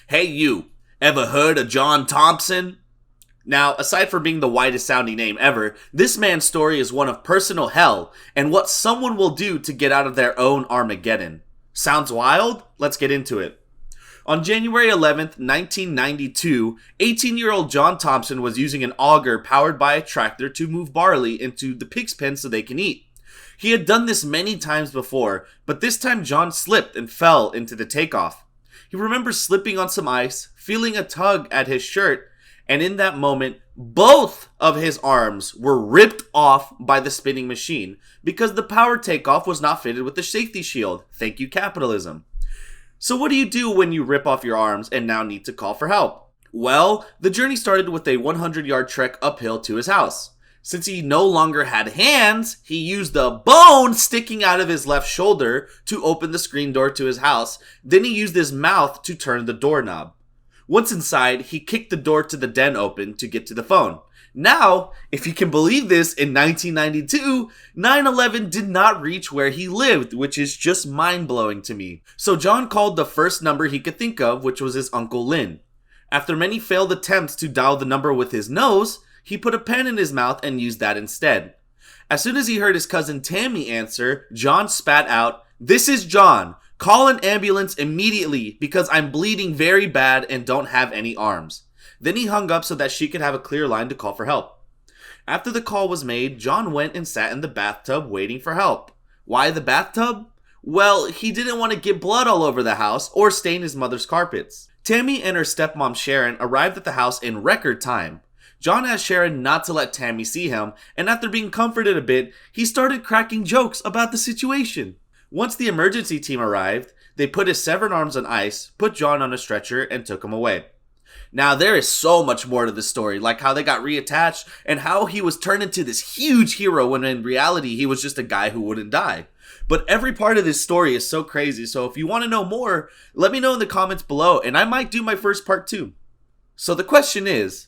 Hey you, ever heard of John Thompson? Now, aside from being the widest sounding name ever, this man's story is one of personal hell and what someone will do to get out of their own Armageddon. Sounds wild? Let's get into it. On January 11th, 1992, 18-year-old John Thompson was using an auger powered by a tractor to move barley into the pig's pen so they can eat. He had done this many times before, but this time John slipped and fell into the takeoff. He remembers slipping on some ice, feeling a tug at his shirt, and in that moment, both of his arms were ripped off by the spinning machine because the power takeoff was not fitted with the safety shield. Thank you, capitalism. So what do you do when you rip off your arms and now need to call for help? Well, the journey started with a 100-yard trek uphill to his house. Since he no longer had hands, he used the bone sticking out of his left shoulder to open the screen door to his house. Then he used his mouth to turn the doorknob. Once inside, he kicked the door to the den open to get to the phone. Now, if you can believe this, in 1992, 9/11 did not reach where he lived, which is just mind-blowing to me. So John called the first number he could think of, which was his Uncle Lynn. After many failed attempts to dial the number with his nose, he put a pen in his mouth and used that instead. As soon as he heard his cousin Tammy answer, John spat out, "This is John. Call an ambulance immediately because I'm bleeding very bad and don't have any arms." Then he hung up so that she could have a clear line to call for help. After the call was made, John went and sat in the bathtub waiting for help. Why the bathtub? Well, he didn't want to get blood all over the house or stain his mother's carpets. Tammy and her stepmom Sharon arrived at the house in record time. John asked Sharon not to let Tammy see him, and after being comforted a bit, he started cracking jokes about the situation. Once the emergency team arrived, they put his severed arms on ice, put John on a stretcher, and took him away. Now, there is so much more to this story, like how they got reattached and how he was turned into this huge hero when in reality he was just a guy who wouldn't die. But every part of this story is so crazy, so if you want to know more, let me know in the comments below, and I might do my first part too. So the question is,